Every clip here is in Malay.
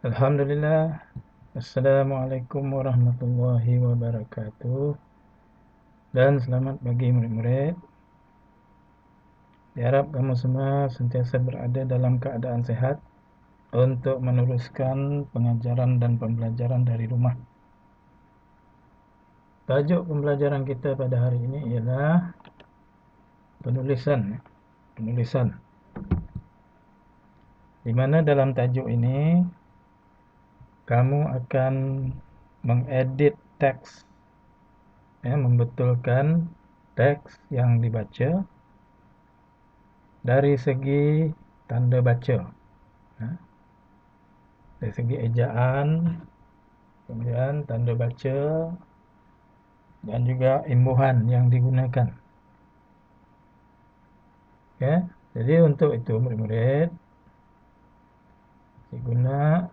Alhamdulillah. Assalamualaikum warahmatullahi wabarakatuh. Dan selamat pagi murid-murid. Diharap kamu semua sentiasa berada dalam keadaan sehat untuk meneruskan pengajaran dan pembelajaran dari rumah. Tajuk pembelajaran kita pada hari ini ialah penulisan. Di mana dalam tajuk ini kamu akan mengedit teks, membetulkan teks yang dibaca dari segi tanda baca, dari segi ejaan, kemudian tanda baca, dan juga imbuhan yang digunakan. Okay? Jadi untuk itu murid-murid, guna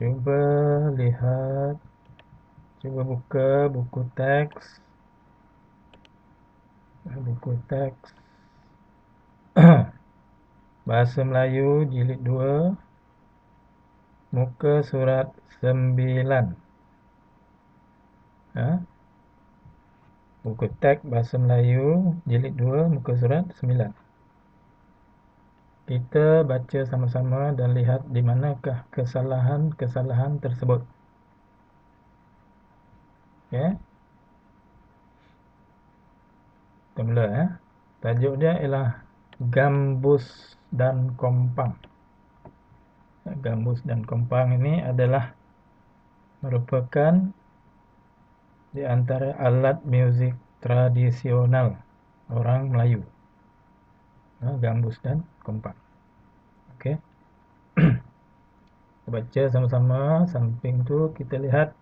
cuba lihat, cuba buka buku teks, Bahasa Melayu jilid 2, muka surat 9. Buku teks Bahasa Melayu jilid 2, muka surat 9. Kita baca sama-sama dan lihat di manakah kesalahan-kesalahan tersebut. Okay. Kita mula. Tajuk dia ialah gambus dan kompang. Gambus dan kompang ini adalah merupakan di antara alat muzik tradisional orang Melayu. Gambus dan kompang. Okey. Baca sama-sama. Samping tu kita lihat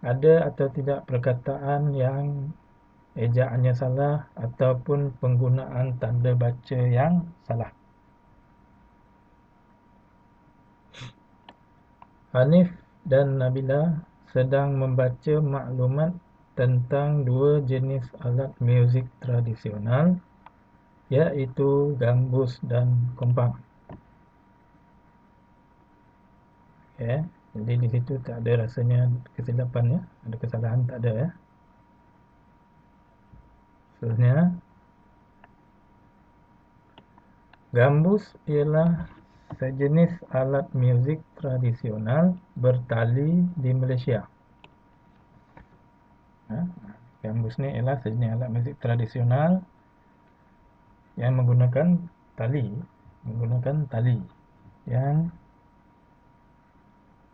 ada atau tidak perkataan yang ejaannya salah ataupun penggunaan tanda baca yang salah. Hanif dan Nabila sedang membaca maklumat tentang dua jenis alat muzik tradisional, iaitu gambus dan kompang. Okay. Jadi di situ tak ada rasanya kesilapan, ya. Ada kesalahan tak ada, ya. Seterusnya, gambus ialah sejenis alat muzik tradisional bertali di Malaysia. Gambus ni ialah sejenis alat muzik tradisional yang menggunakan tali yang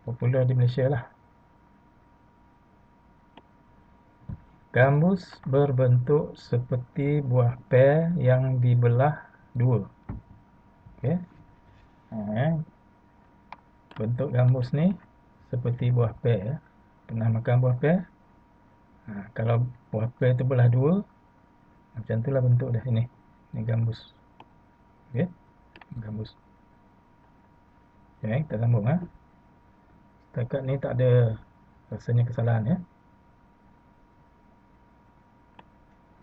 popular di Malaysia lah. Gambus berbentuk seperti buah pear yang dibelah dua. Okey. Bentuk gambus ni seperti buah pear, ya. Pernah makan buah pear? Kalau buah pear tu belah dua, macam itulah bentuk dah ini. Ini gambus. Okey. Gambus. Okey, kita sambung, Setakat ni tak ada rasanya kesalahan, ya.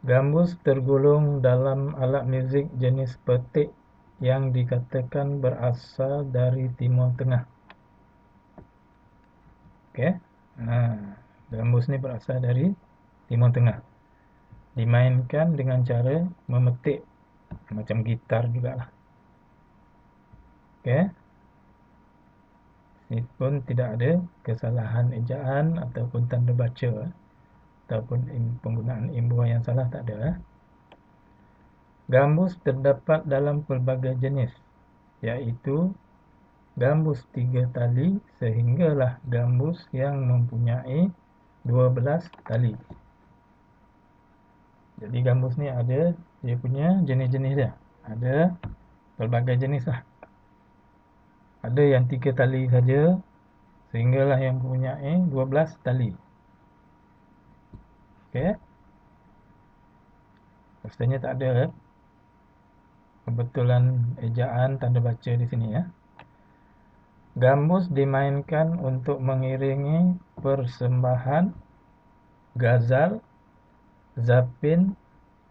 Gambus tergolong dalam alat muzik jenis petik yang dikatakan berasal dari Timur Tengah. Okey. Gambus ni berasal dari Timur Tengah. Dimainkan dengan cara memetik, macam gitar jugalah. Okey. Ini pun tidak ada kesalahan ejaan ataupun tanda baca ataupun penggunaan imbuhan yang salah, tak ada. Gambus terdapat dalam pelbagai jenis, iaitu gambus 3 tali sehinggalah gambus yang mempunyai 12 tali. Jadi gambus ni ada dia punya jenis-jenis dia. Ada pelbagai jenis lah. Ada yang 3 tali saja sehinggalah yang mempunyai 12 tali. Okey. Rasanya tak ada kebetulan ejaan tanda baca di sini, ya. Gambus dimainkan untuk mengiringi persembahan, gazal, zapin,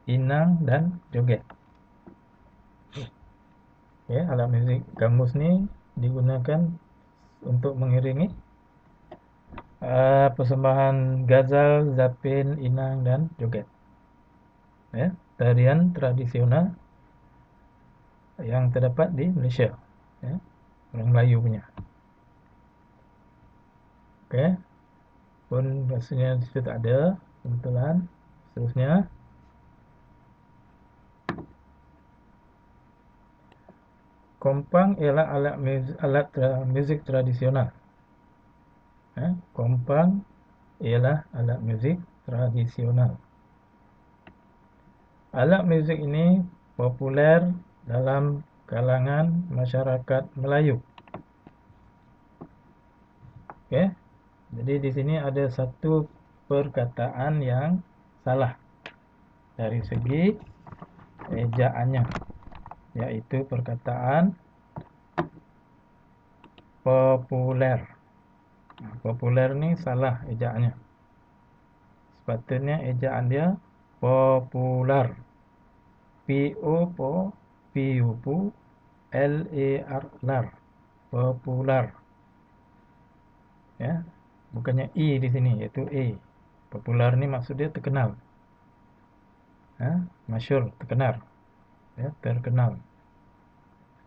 inang dan joget. Alat muzik gambus ni digunakan untuk mengiringi persembahan ghazal, zapin, inang dan joget. Ya, tarian tradisional yang terdapat di Malaysia, ya, orang Melayu punya. Oke, pun rasanya di situ tak ada kebetulan. Seterusnya, kompang ialah alat muzik tradisional. Kompang ialah alat muzik tradisional. Alat muzik ini populer dalam kalangan masyarakat Melayu. Oke, jadi di sini ada satu perkataan yang salah dari segi ejaannya, yaitu perkataan populer. Populer ni salah ejaannya. Sepatutnya ejaan dia popular. P-O-P-U-L-A-R, popular. Ya, bukannya I di sini, yaitu A. Popular ni maksud dia terkenal. Masyhur, terkenal. Ya, terkenal.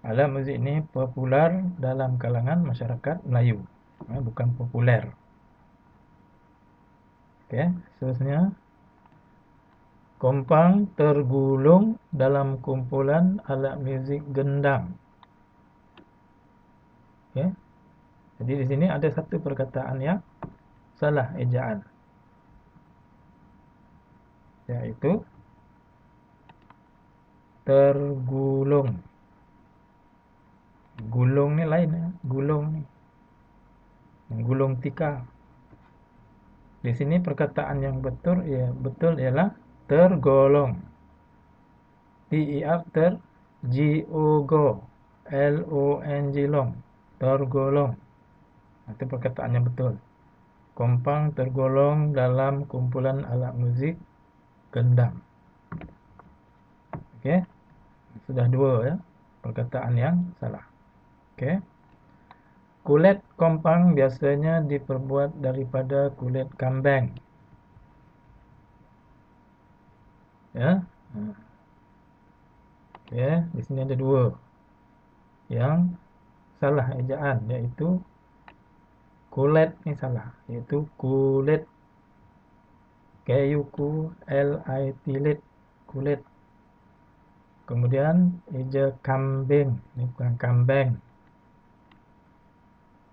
Alat muzik ini popular dalam kalangan masyarakat Melayu. Bukan populer. Oke, seterusnya. Kompang tergulung dalam kumpulan alat muzik gendang. Oke. Jadi di sini ada satu perkataan yang salah ejaan, yaitu tergulung. Gulung ni lain, gulung ni menggulung tikar. Di sini perkataan yang betul ialah tergolong. T-E-R, ter, G-O-Go, L-O-N-G, long, tergolong. Itu perkataan yang betul. Kompang tergolong dalam kumpulan alat muzik gendang. Oke, sudah dua ya perkataan yang salah. Oke. Kulit kompang biasanya diperbuat daripada kulit kambing. Ya. Oke, di sini ada dua yang salah ejaan, yaitu kulit ni salah, yaitu kulit, K-U-L-I-T, kulit. Kemudian eja kambing, ni bukan kambing.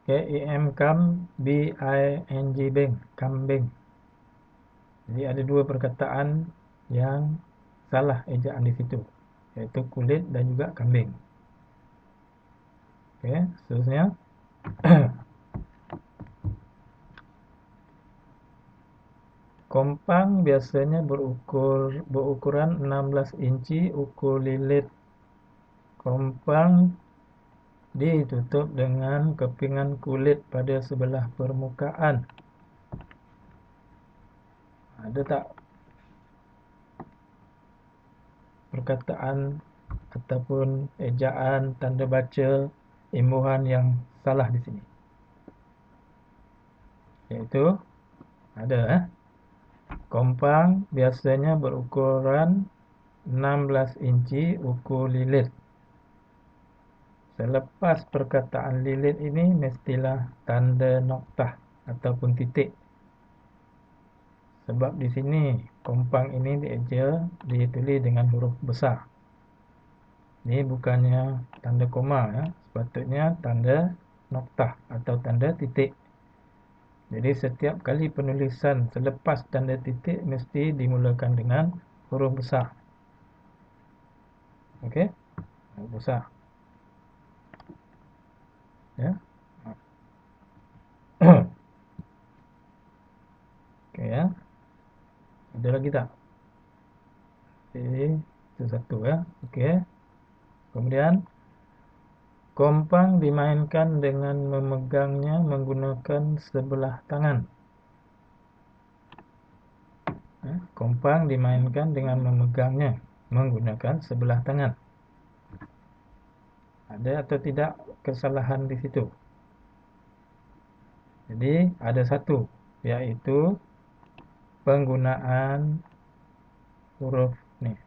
K-A-M, B-I-N-G, bing, kambing. Jadi ada dua perkataan yang salah ejaan di situ, yaitu kulit dan juga kambing. Oke, seterusnya. Kompang biasanya berukuran 16 inci ukur lilit. Kompang ditutup dengan kepingan kulit pada sebelah permukaan. Ada tak perkataan ataupun ejaan, tanda baca, imbuhan yang salah di sini? Yaitu ada kompang biasanya berukuran 16 inci ukur lilit. Selepas perkataan lilit ini mestilah tanda noktah ataupun titik. Sebab di sini kompang ini ditulis dengan huruf besar. Ini bukannya tanda koma ya, sepatutnya tanda noktah atau tanda titik. Jadi setiap kali penulisan selepas tanda titik mesti dimulakan dengan huruf besar. Okey? Huruf besar. Ya. Okey ya. Ada lagi tak? Itu satu ya. Okey. Kemudian kompang dimainkan dengan memegangnya menggunakan sebelah tangan. Kompang dimainkan dengan memegangnya menggunakan sebelah tangan. Ada atau tidak kesalahan di situ? Jadi ada satu, yaitu penggunaan huruf nih,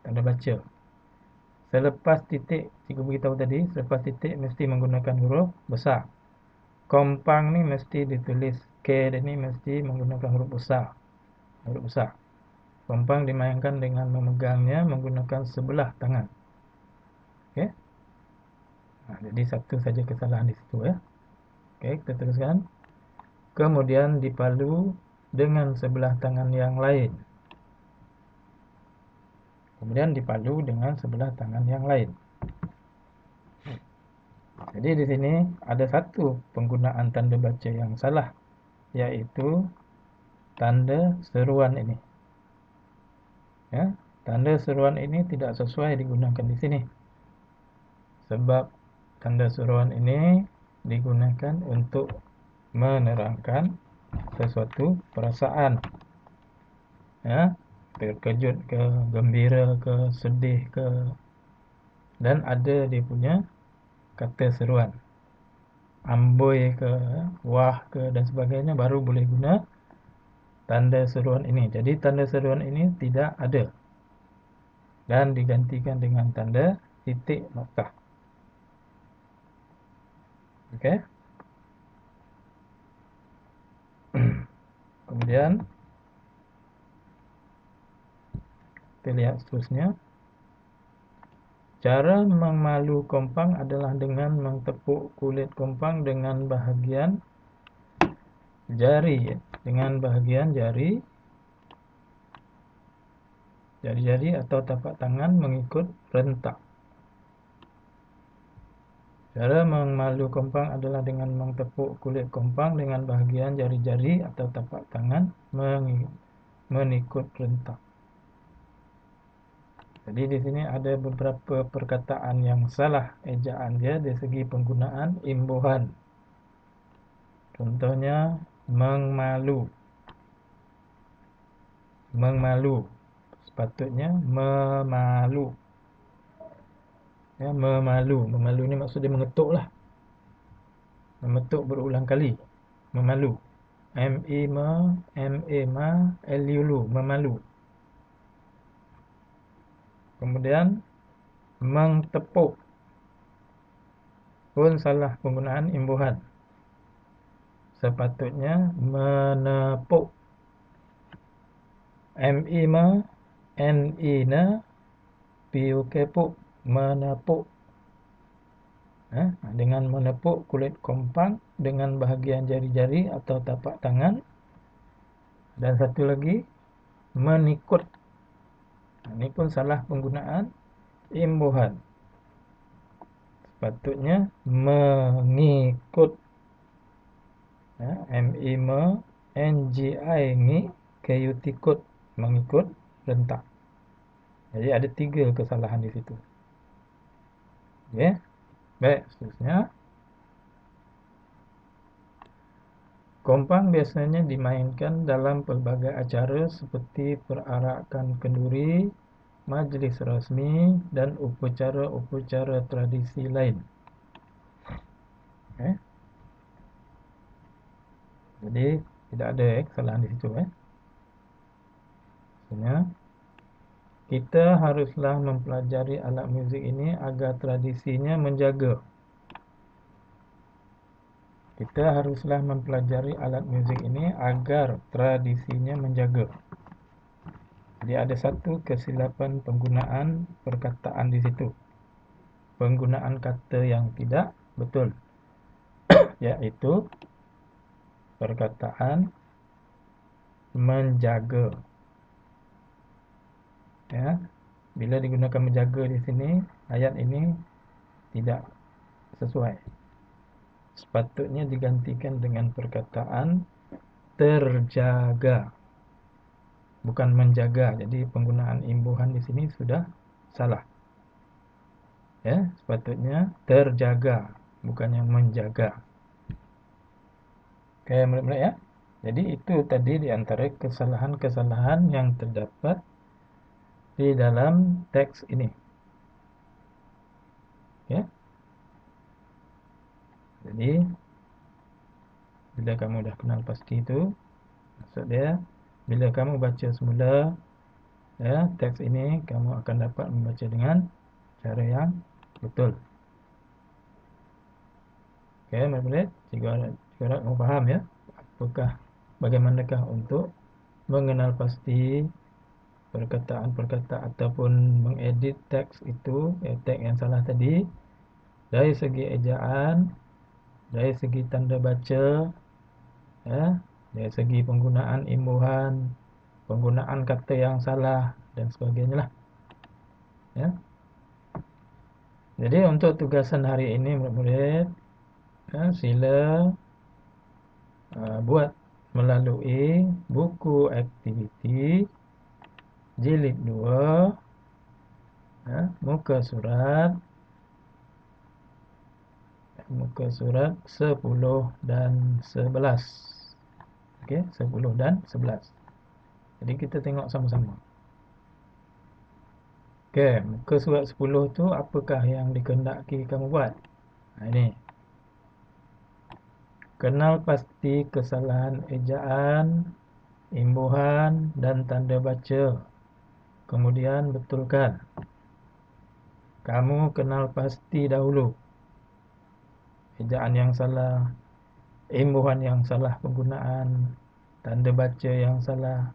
tanda baca. Selepas titik, cikgu beritahu tadi, selepas titik mesti menggunakan huruf besar. Kompang ni mesti ditulis K dan ni mesti menggunakan huruf besar. Huruf besar. Kompang dimainkan dengan memegangnya menggunakan sebelah tangan. Okey. Jadi satu saja kesalahan di situ ya. Okey, kita teruskan. Kemudian dipalu dengan sebelah tangan yang lain. Kemudian dipalu dengan sebelah tangan yang lain. Jadi di sini ada satu penggunaan tanda baca yang salah, yaitu tanda seruan ini. Ya, tanda seruan ini tidak sesuai digunakan di sini. Sebab tanda seruan ini digunakan untuk menerangkan sesuatu perasaan. Ya, terkejut ke, gembira ke, sedih ke, dan ada dia punya kata seruan. Amboi ke, wah ke dan sebagainya baru boleh guna tanda seruan ini. Jadi tanda seruan ini tidak ada dan digantikan dengan tanda titik noktah. Okey. Kemudian kita lihat seterusnya. Cara memalu kompang adalah dengan mentepuk kulit kompang dengan bahagian jari, dengan bahagian jari-jari atau tapak tangan mengikut rentak. Cara memalu kompang adalah dengan mentepuk kulit kompang dengan bahagian jari-jari atau tapak tangan mengikut rentak. Jadi di sini ada beberapa perkataan yang salah ejaan dia dari segi penggunaan imbuhan. Contohnya mengmalu. Mengmalu. Sepatutnya memalu. Ya, memalu. Memalu ni maksudnya mengetuk lah. Mengetuk berulang kali. Memalu. M-I-M-A, M-A-M-A, L-U-L-U. Memalu. Kemudian mengtepuk pun salah penggunaan imbuhan. Sepatutnya menepuk. M-I-M-A, N-I-N, P-U-K-Puk. Menepuk. Dengan menepuk kulit kompang dengan bahagian jari-jari atau tapak tangan. Dan satu lagi, menikut. Ini pun salah penggunaan imbuhan. Sepatutnya mengikut. M-I-M-N-G-I, K-U-T-Kut, mengikut rentak. Jadi ada 3 kesalahan di situ. Okey. Baik, seterusnya. Kompang biasanya dimainkan dalam pelbagai acara seperti perarakan kenduri, majlis rasmi dan upacara-upacara tradisi lain. Jadi tidak ada kesalahan di situ. Maksudnya, kita haruslah mempelajari alat muzik ini agar tradisinya menjaga. Kita haruslah mempelajari alat muzik ini agar tradisinya menjaga. Jadi ada satu kesilapan penggunaan perkataan di situ. Penggunaan kata yang tidak betul. Yaitu perkataan menjaga. Ya. Bila digunakan menjaga di sini, ayat ini tidak sesuai. Sepatutnya digantikan dengan perkataan terjaga. Bukan menjaga. Jadi penggunaan imbuhan di sini sudah salah. Ya, sepatutnya terjaga, bukannya menjaga. Oke, murid-murid ya. Jadi itu tadi di antara kesalahan-kesalahan yang terdapat di dalam teks ini. Ya. Jadi Bila kamu dah kenal pasti itu, maksud dia, bila kamu baca semula ya, teks ini, kamu akan dapat membaca dengan cara yang betul. Okey, murid-murid, jika kamu faham ya, bagaimanakah untuk mengenal pasti perkataan-perkataan ataupun mengedit teks itu, teks yang salah tadi, dari segi ejaan, dari segi tanda baca, ya, dari segi penggunaan imbuhan, penggunaan kata yang salah dan sebagainya lah. Ya. Jadi untuk tugasan hari ini murid-murid, ya, sila buat melalui buku aktiviti jilid 2, ya, muka surat 10 dan 11. Okey, 10 dan 11. Jadi kita tengok sama-sama. Okey, muka surat 10 tu apakah yang dikehendaki kamu buat? Ini. Kenal pasti kesalahan ejaan, imbuhan dan tanda baca. Kemudian betulkan. Kamu kenal pasti dahulu ejaan yang salah, imbuhan yang salah penggunaan, tanda baca yang salah.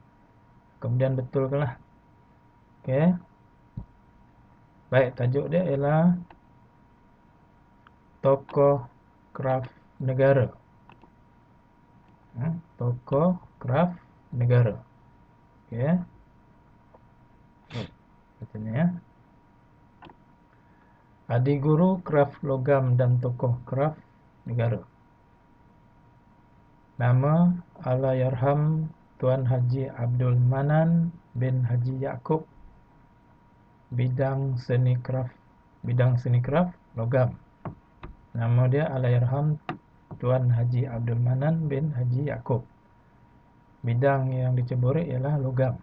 Kemudian betulkanlah. Okey. Baik, tajuk dia ialah tokoh kraf negara. Tokoh kraf negara. Okey. Macamnya ya. Adik guru kraf logam dan tokoh kraf negara. Nama Allahyarham Tuan Haji Abdul Manan bin Haji Yaakob. Bidang seni kraf logam. Nama dia Allahyarham Tuan Haji Abdul Manan bin Haji Yaakob. Bidang yang diceburi ialah logam.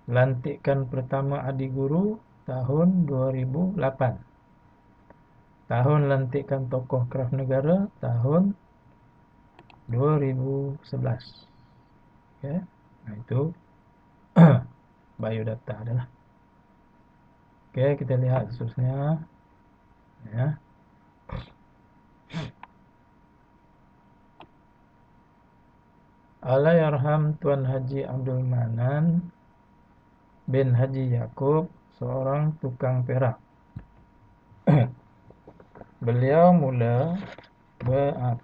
Lantikan pertama adik guru tahun 2008. Tahun lantikan tokoh kraf negara tahun 2011. Okey. Nah, itu biodata adalah. Okey, kita lihat seterusnya. Ya. Allahyarham Tuan Haji Abdul Manan bin Haji Yaakob, seorang tukang perak. Beliau mula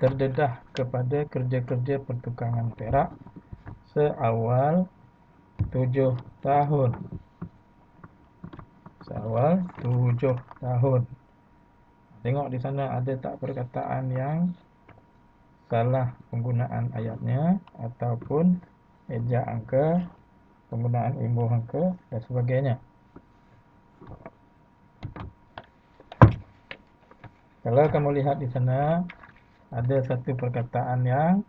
terdedah kepada kerja-kerja pertukangan perak seawal 7 tahun. Tengok di sana ada tak perkataan yang salah penggunaan ayatnya ataupun ejaan angka, penggunaan imbuh angka dan sebagainya. Kalau kamu lihat di sana ada satu perkataan yang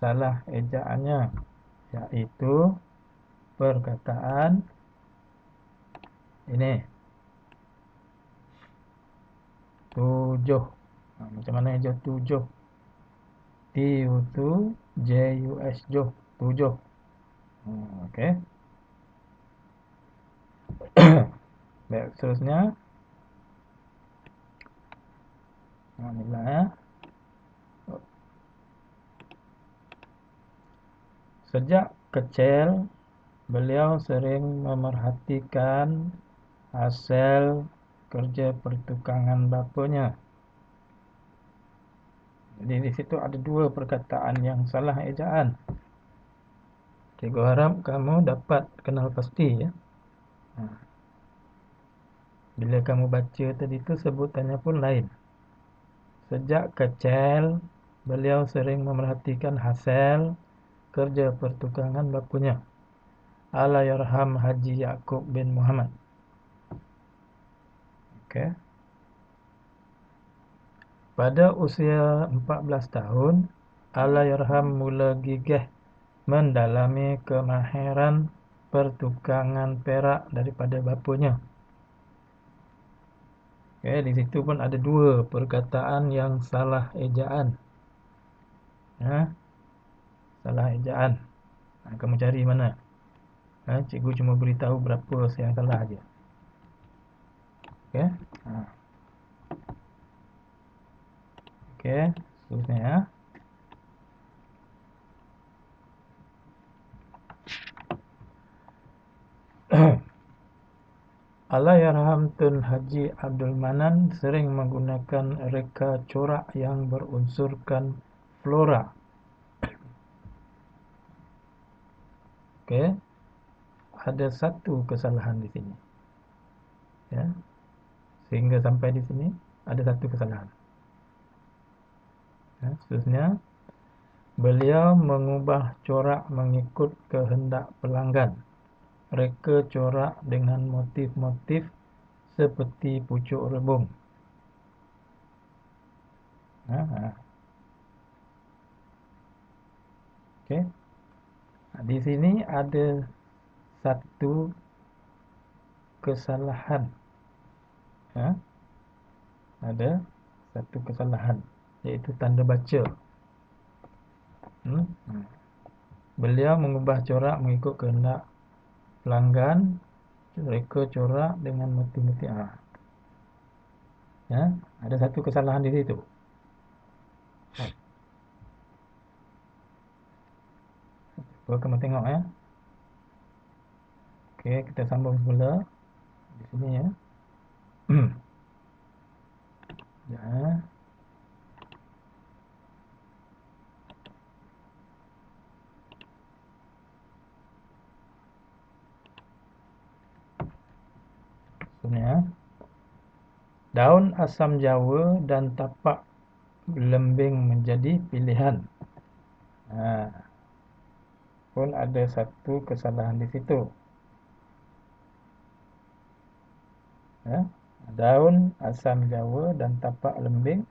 salah ejaannya, iaitu perkataan ini, 7. Macam mana eja 7? T-U-J-U-S, 7. Okey. Baik, seterusnya. Inilah ya. Sejak kecil, beliau sering memerhatikan hasil kerja pertukangan bapanya. Jadi di situ ada 2 perkataan yang salah ejaan. Cikgu harap kamu dapat kenal pasti ya. Bila kamu baca tadi tu sebutannya pun lain. Sejak kecil, beliau sering memerhatikan hasil kerja pertukangan bapanya, Allahyarham Haji Yaakob bin Muhammad. Okey. Pada usia 14 tahun, Allahyarham mula gigih mendalami kemahiran pertukangan perak daripada bapanya. Okey, di situ pun ada 2 perkataan yang salah ejaan. Ya, salah ejaan. Kamu cari mana? Cikgu cuma beritahu berapa yang salah aja. Okey. Okey, seterusnya ya. Allahyarham Tun Haji Abdul Manan sering menggunakan reka corak yang berunsurkan flora. Okey. Ada satu kesalahan di sini. Ya. Sehingga sampai di sini ada satu kesalahan. Ya, seterusnya beliau mengubah corak mengikut kehendak pelanggan. Reka corak dengan motif-motif seperti pucuk rebung. Okey. Di sini ada satu kesalahan. Ada satu kesalahan, iaitu tanda baca. Beliau mengubah corak mengikut kehendak pelanggan. Reka corak dengan motif-motif. Ya, ada satu kesalahan di situ. Kamu tengok ya. Okey, kita sambung semula di sini ya. Ya. Sebenarnya daun asam jawa dan tapak lembing menjadi pilihan. Pun ada satu kesalahan di situ. Ya. Daun asam jawa dan tapak lembing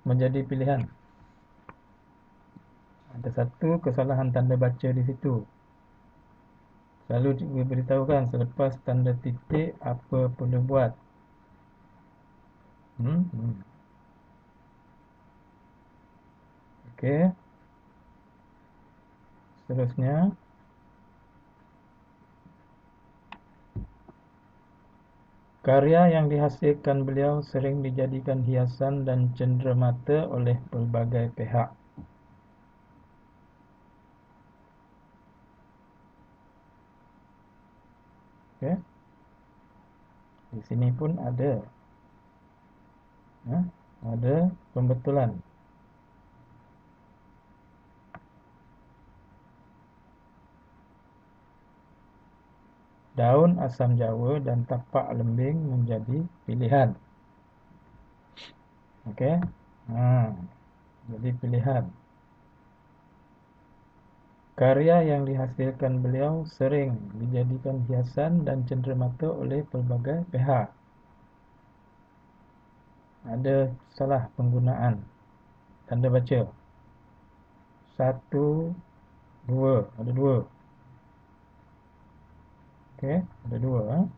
menjadi pilihan. Ada satu kesalahan tanda baca di situ. Selalu cikgu beritahukan selepas tanda titik apa perlu buat. Okey. Seterusnya karya yang dihasilkan beliau sering dijadikan hiasan dan cenderamata oleh pelbagai pihak. Okey. Di sini pun ada. Ada pembetulan. Daun asam jawa dan tapak lembing menjadi pilihan. Okey. Jadi pilihan. Karya yang dihasilkan beliau sering dijadikan hiasan dan cenderamata oleh pelbagai pihak. Ada salah penggunaan tanda baca. 1, 2. Ada 2. Okey, ada 2.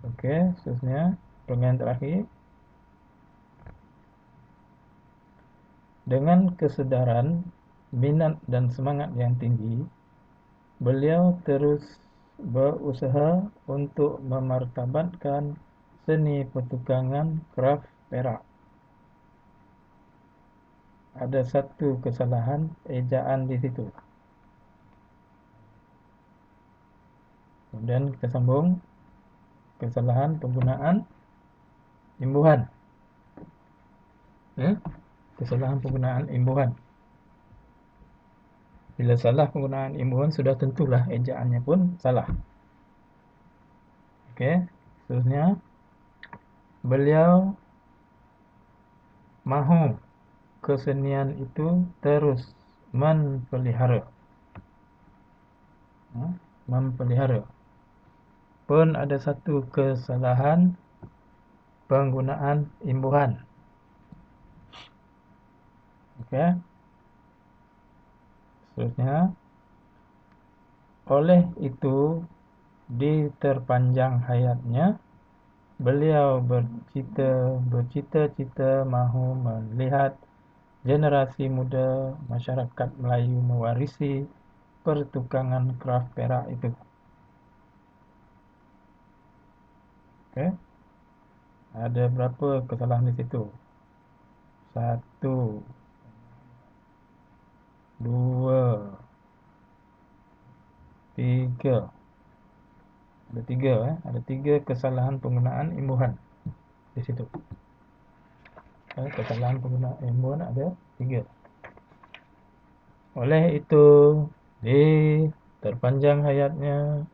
Okey, seterusnya perenggan terakhir. Dengan kesedaran, minat dan semangat yang tinggi, beliau terus berusaha untuk memartabatkan seni pertukangan kraf perak. Ada satu kesalahan ejaan di situ. Kemudian kita sambung kesalahan penggunaan imbuhan. Kesalahan penggunaan imbuhan. Bila salah penggunaan imbuhan, sudah tentulah ejaannya pun salah. Okey, seterusnya beliau mahu kesenian itu terus memelihara. Memelihara. Pun ada satu kesalahan penggunaan imbuhan. Okey. Seterusnya, oleh itu di terpanjang hayatnya beliau bercita-cita mahu melihat generasi muda masyarakat Melayu mewarisi pertukangan kraft perak itu. Okey. Ada berapa kesalahan di situ? 1, 2, 3. Ada 3 Ada 3 kesalahan penggunaan imbuhan di situ. Kesalahan penggunaan imbuhan ada 3. Oleh itu, di terpanjang hayatnya,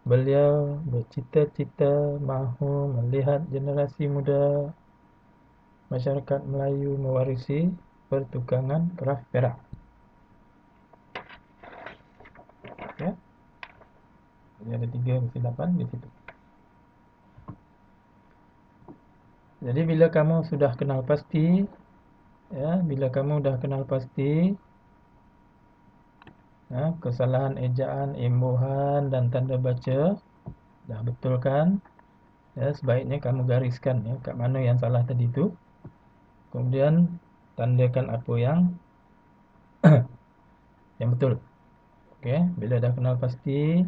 beliau bercita-cita mahu melihat generasi muda masyarakat Melayu mewarisi pertukangan kraft perak. Ya. Jadi ada 3 kesilapan di situ. Jadi bila kamu sudah kenal pasti, bila kamu dah kenal pasti kesalahan ejaan, imbuhan dan tanda baca dah betul kan? Sebaiknya kamu gariskan kat mana yang salah tadi tu. Kemudian tandakan apa yang betul. Okey, bila dah kenal pasti,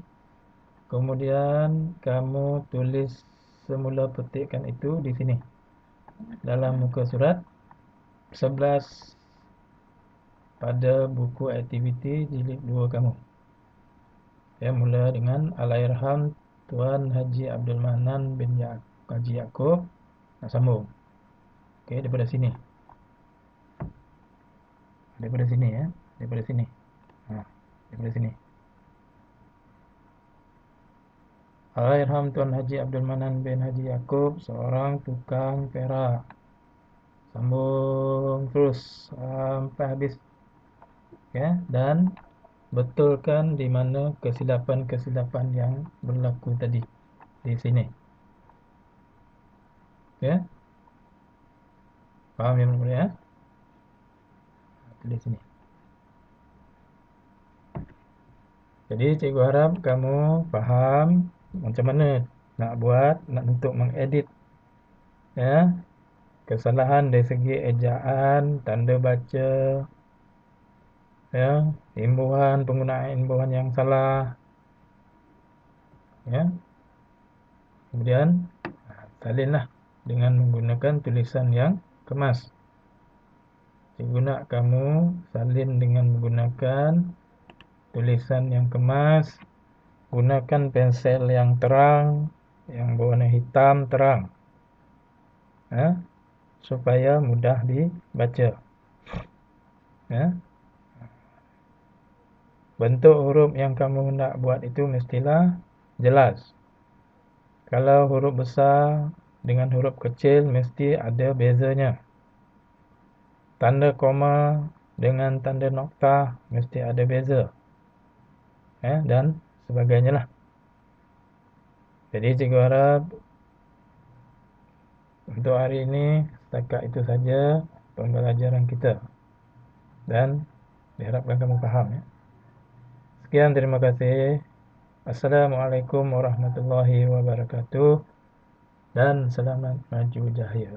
kemudian kamu tulis semula petikkan itu di sini. Dalam muka surat 11 pada buku aktiviti jilid 2 kamu. Mula dengan Allahyarham Tuan Haji Abdul Manan bin Haji Yaakob. Sambung. Okey, daripada sini. Daripada sini Daripada sini. Daripada sini. Allahyarham Tuan Haji Abdul Manan bin Haji Yaakob, seorang tukang perak. Sambung terus sampai habis. Dan betulkan di mana kesilapan-kesilapan yang berlaku tadi di sini. Okey. Faham yang mulia? Tulis sini. Jadi cikgu harap kamu faham macam mana nak buat, untuk mengedit kesalahan dari segi ejaan, tanda baca, imbuhan, penggunaan imbuhan yang salah. Kemudian salinlah dengan menggunakan tulisan yang kemas. Cikgu nak kamu salin dengan menggunakan tulisan yang kemas. Gunakan pensel yang terang, yang berwarna hitam terang, supaya mudah dibaca. Bentuk huruf yang kamu nak buat itu mestilah jelas. Kalau huruf besar dengan huruf kecil mesti ada bezanya. Tanda koma dengan tanda noktah mesti ada beza. Dan sebagainya lah. Jadi cikgu harap untuk hari ini setakat itu saja pembelajaran kita. Dan diharapkan kamu faham. Sekian, terima kasih. Assalamualaikum warahmatullahi wabarakatuh. Dan selamat maju jaya.